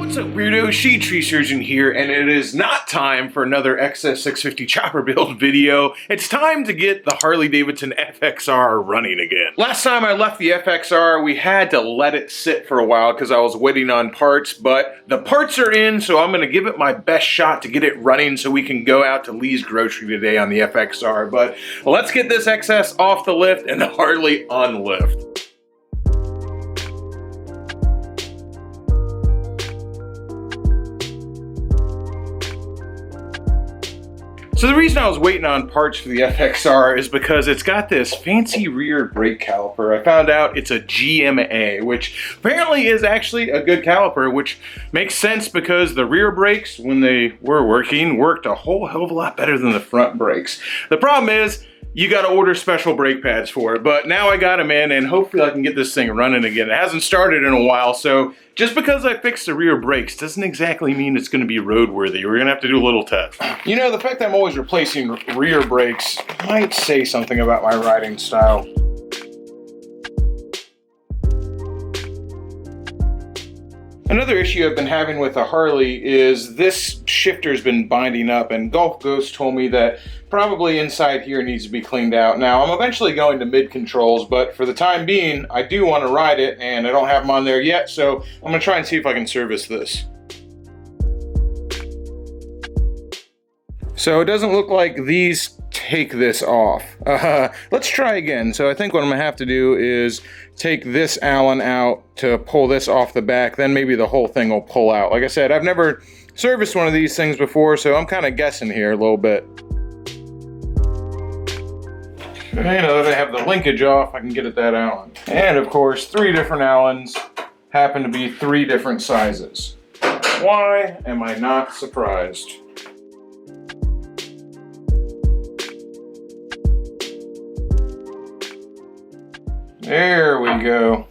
What's up, weirdo? Shade Tree Surgeon here, and it is not time for another XS650 chopper build video. It's time to get the Harley Davidson FXR running again. Last time I left the FXR, we had to let it sit for a while because I was waiting on parts, but the parts are in, so I'm going to give it my best shot to get it running so we can go out to Lee's Grocery today on the FXR. But let's get this XS off the lift and the Harley on lift. So the reason I was waiting on parts for the FXR is because it's got this fancy rear brake caliper. I found out it's a GMA, which apparently is actually a good caliper, which makes sense because the rear brakes, when they were working, worked a whole hell of a lot better than the front brakes. The problem is, you gotta order special brake pads for it, but now I got them in and hopefully I can get this thing running again. It hasn't started in a while, so just because I fixed the rear brakes doesn't exactly mean it's gonna be roadworthy. We're gonna have to do a little test. You know, the fact that I'm always replacing rear brakes might say something about my riding style. Another issue I've been having with the Harley is this shifter's been binding up, and Golf Ghost told me that probably inside here needs to be cleaned out. Now, I'm eventually going to mid controls, but for the time being, I do want to ride it, and I don't have them on there yet, so I'm going to try and see if I can service this. So it doesn't look like these take this off. Let's try again. So I think what I'm gonna have to do is take this Allen out to pull this off the back, then maybe the whole thing will pull out. Like I said, I've never serviced one of these things before, so I'm kind of guessing here a little bit. You know, that I have the linkage off, I can get at that Allen. And of course, 3 different Allens happen to be 3 different sizes. Why am I not surprised? There we go.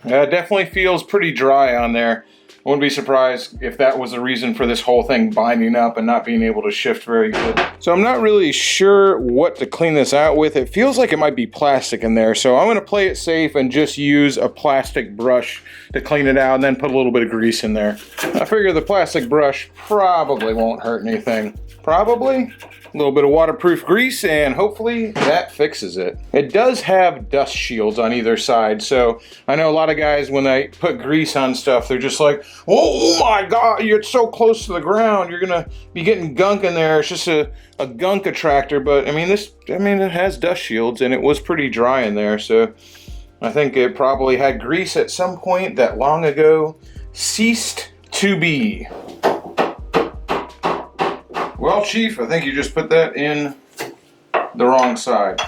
It definitely feels pretty dry on there. I wouldn't be surprised if that was the reason for this whole thing binding up and not being able to shift very good. So I'm not really sure what to clean this out with. It feels like it might be plastic in there, so I'm gonna play it safe and just use a plastic brush to clean it out and then put a little bit of grease in there. I figure the plastic brush probably won't hurt anything. Probably. A little bit of waterproof grease and hopefully that fixes it. It does have dust shields on either side, so I know a lot of guys when they put grease on stuff, they're just like, oh my god, you're so close to the ground, you're gonna be getting gunk in there. It's just a gunk attractor, but I mean it has dust shields and it was pretty dry in there, so I think it probably had grease at some point that long ago ceased to be. Well, Chief, I think you just put that in the wrong side.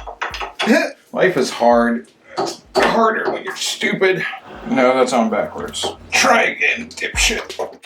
Life is hard. It's harder when you're stupid. No, that's on backwards. Try again, dipshit.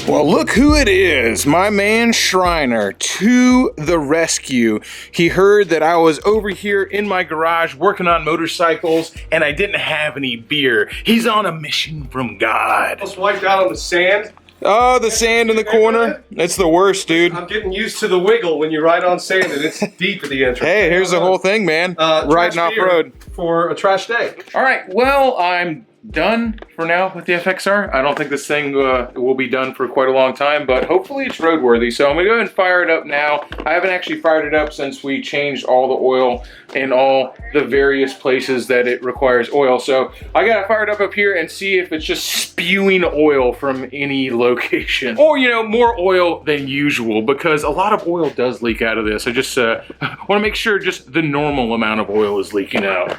Well, look who it is, my man Shriner, to the rescue. He heard that I was over here in my garage working on motorcycles and I didn't have any beer. He's on a mission from God. Almost wiped out on the sand. Oh, the sand in the corner. It's the worst, dude. I'm getting used to the wiggle when you ride on sand and it's deep at the entrance. Hey, here's the whole thing, man. Riding off-road. For a trash day. All right, well, I'm done for now with the FXR. I don't think this thing will be done for quite a long time, but hopefully it's roadworthy. So I'm gonna go ahead and fire it up now. I haven't actually fired it up since we changed all the oil in all the various places that it requires oil. So I gotta fire it up here and see if it's just spewing oil from any location. Or, you know, more oil than usual, because a lot of oil does leak out of this. I just wanna make sure just the normal amount of oil is leaking out.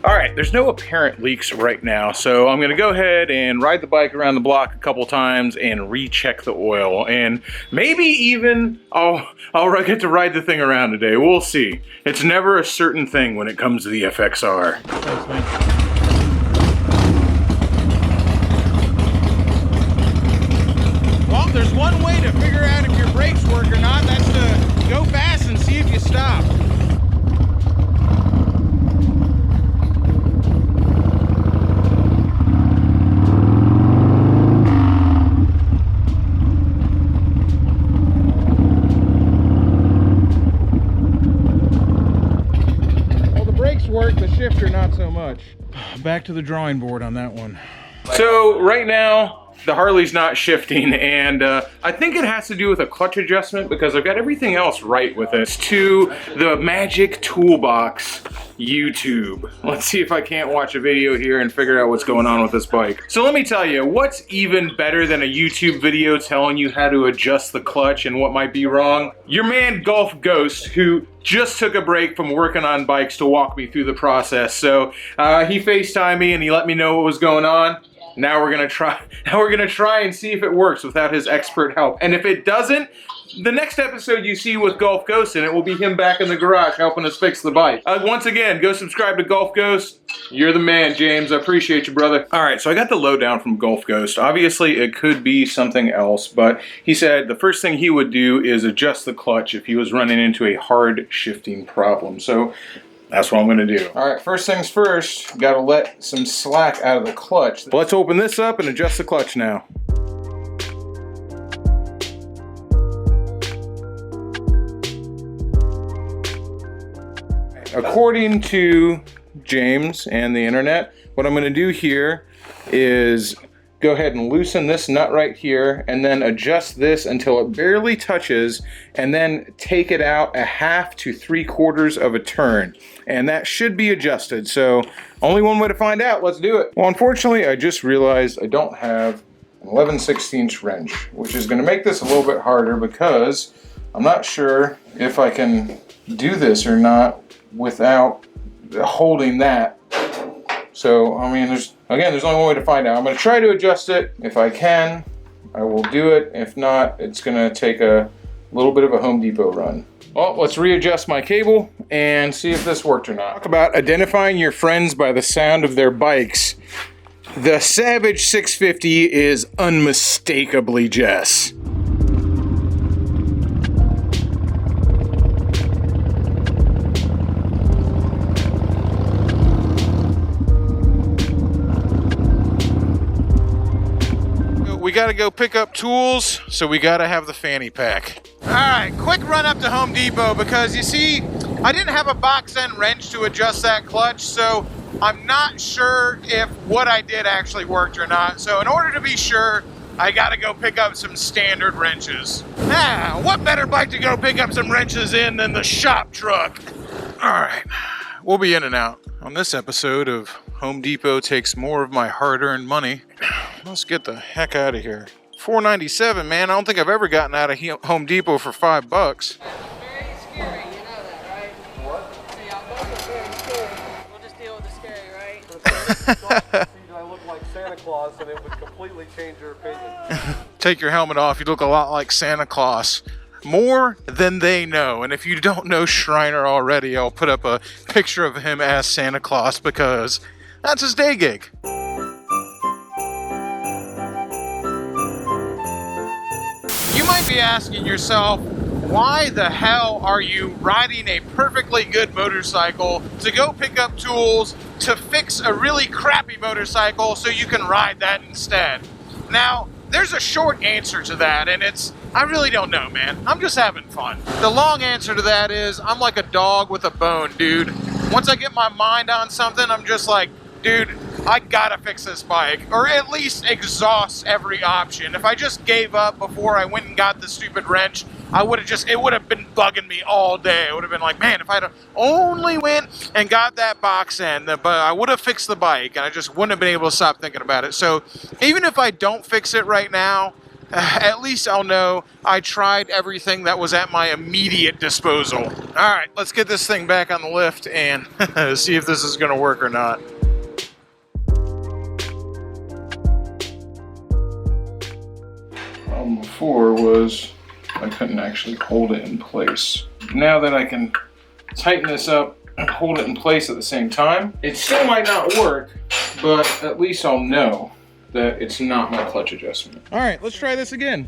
All right, there's no apparent leaks right now, so I'm gonna go ahead and ride the bike around the block a couple times and recheck the oil, and maybe even I'll get to ride the thing around today. We'll see. It's never a certain thing when it comes to the FXR. Thanks, man. Well, there's one way to figure out if you're stop. Well, the brakes work, the shifter not so much. Back to the drawing board on that one. So right now, the Harley's not shifting, and I think it has to do with a clutch adjustment because I've got everything else right with it. It's to the Magic Toolbox YouTube. Let's see if I can't watch a video here and figure out what's going on with this bike. So let me tell you, what's even better than a YouTube video telling you how to adjust the clutch and what might be wrong? Your man Golf Ghost, who just took a break from working on bikes to walk me through the process. So he FaceTimed me and he let me know what was going on. Now we're gonna try and see if it works without his expert help. And if it doesn't, the next episode you see with Golf Ghost in it will be him back in the garage helping us fix the bike. Once again, go subscribe to Golf Ghost. You're the man, James. I appreciate you, brother. All right, so I got the lowdown from Golf Ghost. Obviously, it could be something else, but he said the first thing he would do is adjust the clutch if he was running into a hard shifting problem. So that's what I'm gonna do. All right, first things first, gotta let some slack out of the clutch. Let's open this up and adjust the clutch now. According to James and the internet, what I'm gonna do here is go ahead and loosen this nut right here and then adjust this until it barely touches and then take it out 1/2 to 3/4 of a turn. And that should be adjusted. So only one way to find out. Let's do it. Well, unfortunately, I just realized I don't have an 11/16 wrench, which is gonna make this a little bit harder because I'm not sure if I can do this or not without holding that. So, I mean, there's only one way to find out. I'm gonna try to adjust it. If I can, I will do it. If not, it's gonna take a little bit of a Home Depot run. Well, let's readjust my cable and see if this worked or not. Talk about identifying your friends by the sound of their bikes. The Savage 650 is unmistakably Jess. We gotta go pick up tools, so we gotta have the fanny pack. All right, quick run up to Home Depot because you see, I didn't have a box end wrench to adjust that clutch, so I'm not sure if what I did actually worked or not. So in order to be sure, I gotta go pick up some standard wrenches. Ah, what better bike to go pick up some wrenches in than the shop truck? All right, we'll be in and out on this episode of Home Depot Takes More of My Hard-Earned Money. Let's get the heck out of here. $4.97, man. I don't think I've ever gotten out of Home Depot for $5. Very scary, you know that, right? What? Yeah, both are very scary. We'll just deal with the scary, right? I look like Santa Claus and it would completely change your opinion. Take your helmet off. You look a lot like Santa Claus. More than they know. And if you don't know Shriner already, I'll put up a picture of him as Santa Claus because that's his day gig. You might be asking yourself, why the hell are you riding a perfectly good motorcycle to go pick up tools to fix a really crappy motorcycle so you can ride that instead? Now, there's a short answer to that, and it's, I really don't know, man. I'm just having fun. The long answer to that is, I'm like a dog with a bone, dude. Once I get my mind on something, I'm just like, dude, I gotta fix this bike, or at least exhaust every option. If I just gave up before I went and got the stupid wrench, it would have been bugging me all day. It would have been like, man, if I'd only went and got that box end, but I would have fixed the bike, and I just wouldn't have been able to stop thinking about it. So even if I don't fix it right now, at least I'll know I tried everything that was at my immediate disposal. All right, let's get this thing back on the lift and see if this is gonna work or not. Before was I couldn't actually hold it in place. Now that I can tighten this up and hold it in place at the same time, it still might not work, but at least I'll know that it's not my clutch adjustment. All right, let's try this again.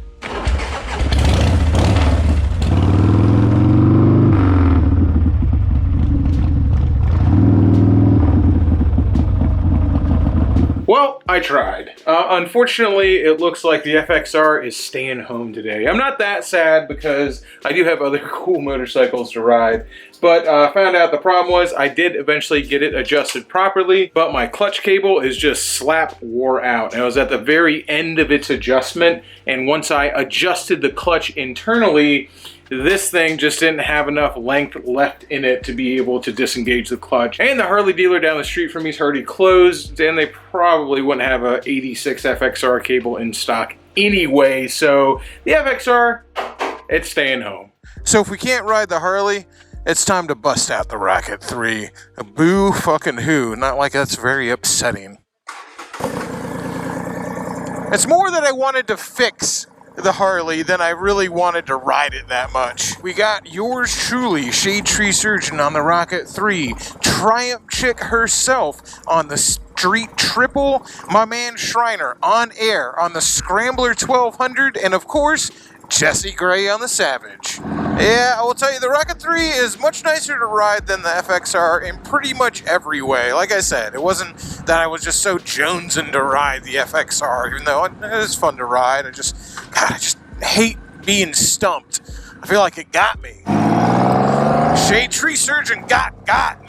I tried. Unfortunately, it looks like the FXR is staying home today. I'm not that sad because I do have other cool motorcycles to ride, but I found out the problem was I did eventually get it adjusted properly, but my clutch cable is just slap wore out. And it was at the very end of its adjustment, and once I adjusted the clutch internally, this thing just didn't have enough length left in it to be able to disengage the clutch. And the Harley dealer down the street from me is already closed, and they probably wouldn't have a 86 FXR cable in stock anyway. So the FXR, it's staying home. So if we can't ride the Harley, it's time to bust out the Rocket 3. Boo fucking who. Not like that's very upsetting. It's more that I wanted to fix the Harley than I really wanted to ride it that much. We got yours truly, Shade Tree Surgeon on the Rocket 3, Triumph Chick herself on the Street Triple, my man Shriner on air on the Scrambler 1200, and of course, Jesse Gray on the Savage. Yeah, I will tell you, the Rocket 3 is much nicer to ride than the FXR in pretty much every way. Like I said, it wasn't that I was just so jonesing to ride the FXR, even though it is fun to ride. I just hate being stumped. I feel like it got me. Shade Tree Surgeon got.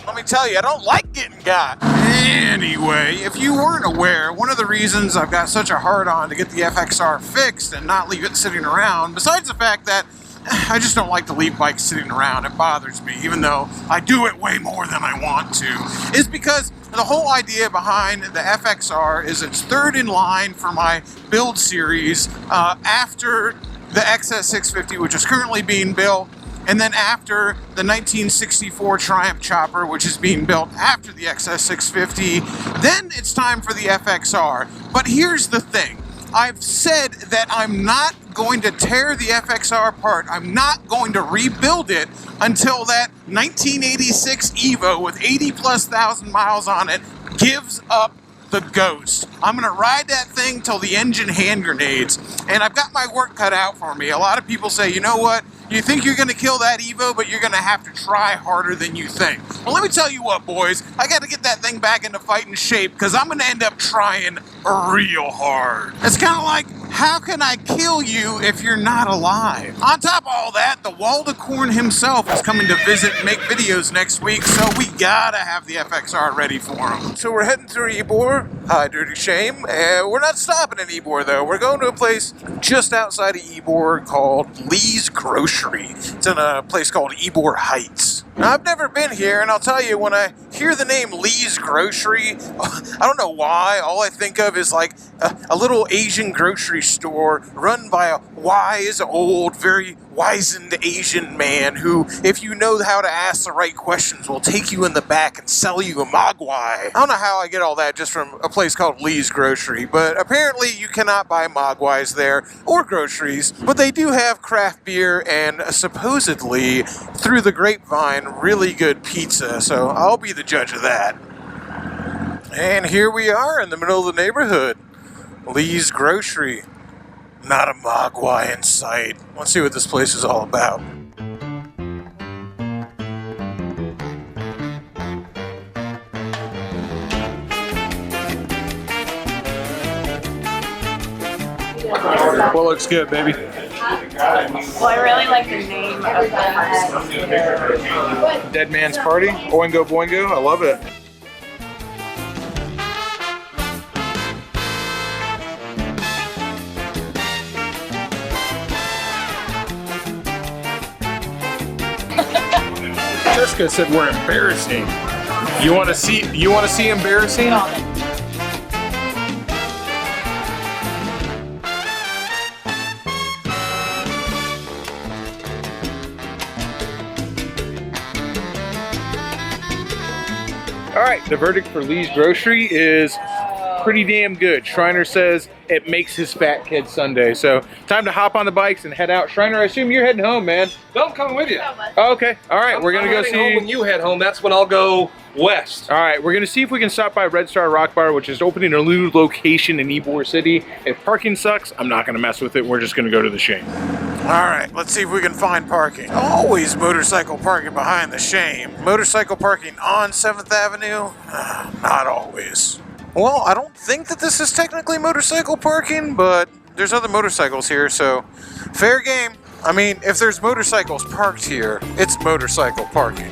Let me tell you, I don't like getting got. Anyway, if you weren't aware, one of the reasons I've got such a hard-on to get the FXR fixed and not leave it sitting around, besides the fact that I just don't like to leave bikes sitting around. It bothers me, even though I do it way more than I want to, is because the whole idea behind the FXR is it's third in line for my build series after the XS650, which is currently being built, and then after the 1964 Triumph Chopper, which is being built after the XS650, then it's time for the FXR. But here's the thing. I've said that I'm not going to tear the FXR apart. I'm not going to rebuild it until that 1986 Evo with 80,000+ miles on it gives up the ghost. I'm going to ride that thing till the engine hand grenades. And I've got my work cut out for me. A lot of people say, you know what? You think you're going to kill that Evo, but you're going to have to try harder than you think. Well, let me tell you what, boys. I got to get that thing back into fighting shape because I'm going to end up trying real hard. It's kind of like, how can I kill you if you're not alive? On top of all that, the Waldecorn himself is coming to visit and make videos next week, so we gotta have the FXR ready for him. So we're heading through Ybor. Hi, Dirty Shame. We're not stopping in Ybor, though. We're going to a place just outside of Ybor called Lee's Grocery. It's in a place called Ybor Heights. Now, I've never been here, and I'll tell you, when I hear the name Lee's Grocery, I don't know why, all I think of is like a little Asian grocery store run by a wise, old, very wizened Asian man who, if you know how to ask the right questions, will take you in the back and sell you a mogwai. I don't know how I get all that just from a place called Lee's Grocery, but apparently you cannot buy mogwais there or groceries, but they do have craft beer and supposedly, through the grapevine, really good pizza, so I'll be the judge of that. And here we are in the middle of the neighborhood. Lee's Grocery. Not a mogwai in sight. Let's see what this place is all about. What looks good, baby? Well, I really like the name of the first. Dead Man's Party? Oingo Boingo? I love it. Jessica said we're embarrassing. You want to see embarrassing? All right, the verdict for Lee's Grocery is pretty damn good. Shriner says it makes his fat kid Sunday. So time to hop on the bikes and head out. Shriner, I assume you're heading home, man. No, I'm coming with you. Oh, okay, all right, we're gonna go see. Home when you head home, that's when I'll go west. All right, we're gonna see if we can stop by Red Star Rock Bar, which is opening a new location in Ybor City. If parking sucks, I'm not gonna mess with it. We're just gonna go to the Shame. All right, let's see if we can find parking. Always motorcycle parking behind the Shame. Motorcycle parking on 7th Avenue? Not always. Well, I don't think that this is technically motorcycle parking, but there's other motorcycles here, so fair game. I mean, if there's motorcycles parked here, it's motorcycle parking.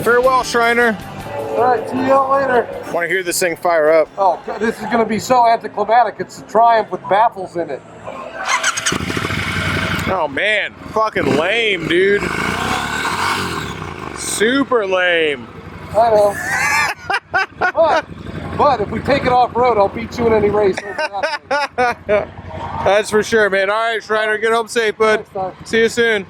Farewell, Shriner. Alright, see y'all later. Want to hear this thing fire up? Oh, this is going to be so anticlimactic. It's a Triumph with baffles in it. Oh man, fucking lame, dude. Super lame. I know. but if we take it off-road, I'll beat you in any race. That's for sure, man. All right, Shriner, get home safe, bud. See you soon.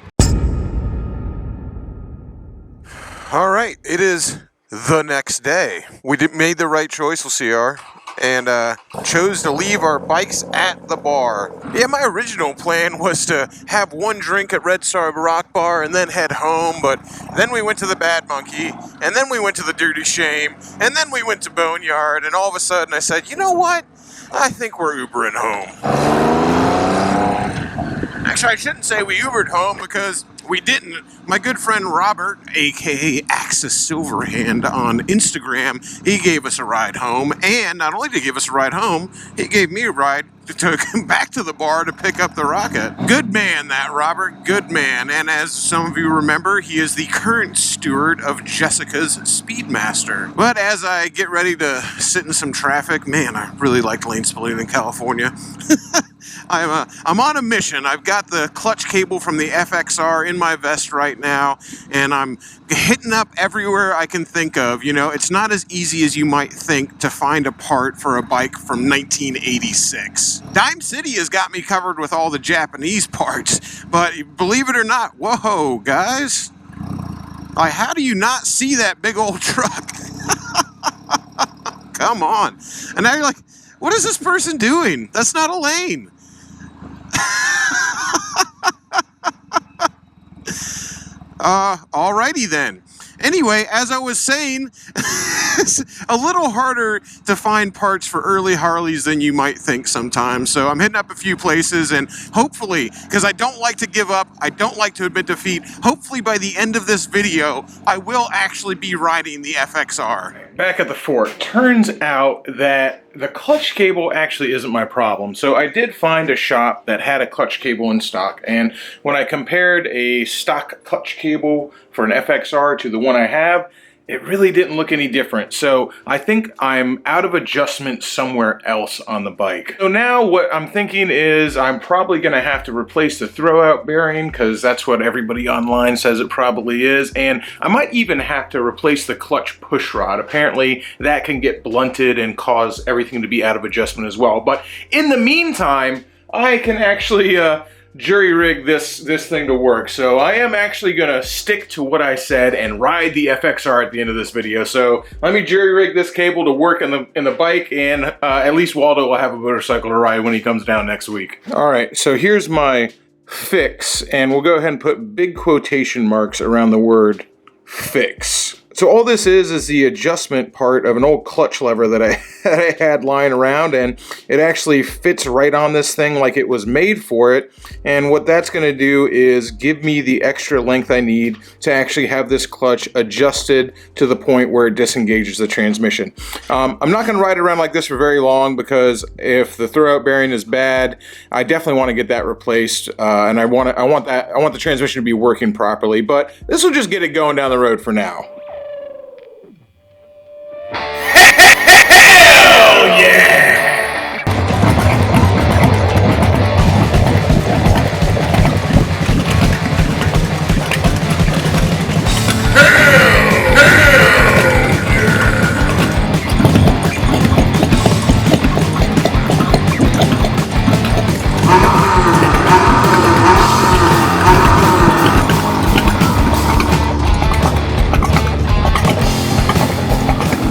All right, it is the next day. We made the right choice, LCR, and chose to leave our bikes at the bar. Yeah, my original plan was to have one drink at Red Star Rock Bar and then head home, but then we went to the Bad Monkey, and then we went to the Dirty Shame, and then we went to Boneyard, and all of a sudden I said, you know what? I think we're Ubering home. Actually, I shouldn't say we Ubered home because we didn't. My good friend Robert, aka Axis Silverhand on Instagram, he gave us a ride home. And not only did he give us a ride home, he gave me a ride to come back to the bar to pick up the rocket. Good man, that Robert, good man. And as some of you remember, he is the current steward of Jessica's Speedmaster. But as I get ready to sit in some traffic, man, I really like lane splitting in California. I'm on a mission. I've got the clutch cable from the FXR in my vest right now, and I'm hitting up everywhere I can think of. You know, it's not as easy as you might think to find a part for a bike from 1986. Dime City has got me covered with all the Japanese parts, but believe it or not, whoa, guys. How do you not see that big old truck? Come on. And now you're like, what is this person doing? That's not a lane. Alrighty then. Anyway, as I was saying, it's a little harder to find parts for early Harleys than you might think sometimes. So I'm hitting up a few places, and hopefully, because I don't like to give up, I don't like to admit defeat, hopefully by the end of this video, I will actually be riding the FXR. Back at the fort, turns out that the clutch cable actually isn't my problem. So I did find a shop that had a clutch cable in stock, and when I compared a stock clutch cable for an FXR to the one I have, it really didn't look any different. So I think I'm out of adjustment somewhere else on the bike. So now what I'm thinking is I'm probably gonna have to replace the throwout bearing, because that's what everybody online says it probably is. And I might even have to replace the clutch push rod. Apparently that can get blunted and cause everything to be out of adjustment as well. But in the meantime, I can actually jury rig this thing to work. So I am actually gonna stick to what I said and ride the FXR at the end of this video. So let me jury rig this cable to work in the bike, and at least Waldo will have a motorcycle to ride when he comes down next week. All right, so here's my fix, and we'll go ahead and put big quotation marks around the word fix. So all this is the adjustment part of an old clutch lever that I had lying around, and it actually fits right on this thing like it was made for it. And what that's going to do is give me the extra length I need to actually have this clutch adjusted to the point where it disengages the transmission. I'm not going to ride around like this for very long, because if the throwout bearing is bad, I definitely want to get that replaced, and I want the transmission to be working properly. But this will just get it going down the road for now. Hell yeah!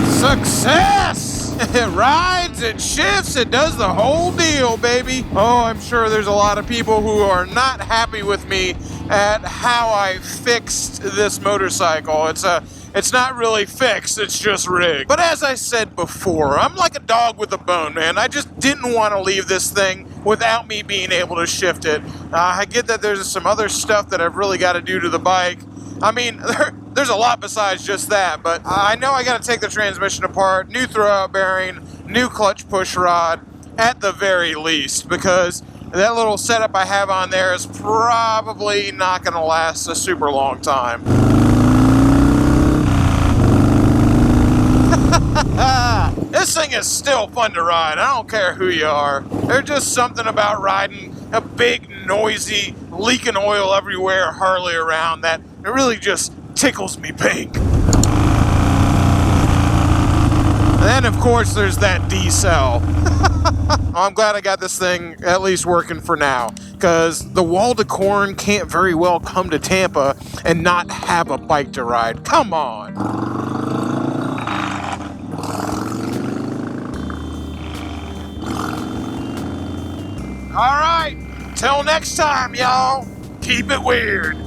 Success! It rides, it shifts, it does the whole deal, baby. Oh, I'm sure there's a lot of people who are not happy with me at how I fixed this motorcycle. It's It's not really fixed, it's just rigged. But as I said before, I'm like a dog with a bone, man. I just didn't want to leave this thing without me being able to shift it. I get that there's some other stuff that I've really got to do to the bike. I mean, there's a lot besides just that, but I know I got to take the transmission apart, new throwout bearing, new clutch push rod, at the very least, because that little setup I have on there is probably not going to last a super long time. This thing is still fun to ride. I don't care who you are. There's just something about riding a big, noisy, leaking oil everywhere Harley around that it really just tickles me pink. And then, of course, there's that D-cell. I'm glad I got this thing at least working for now, because the Walda Corn can't very well come to Tampa and not have a bike to ride. Come on. All right, till next time, y'all. Keep it weird.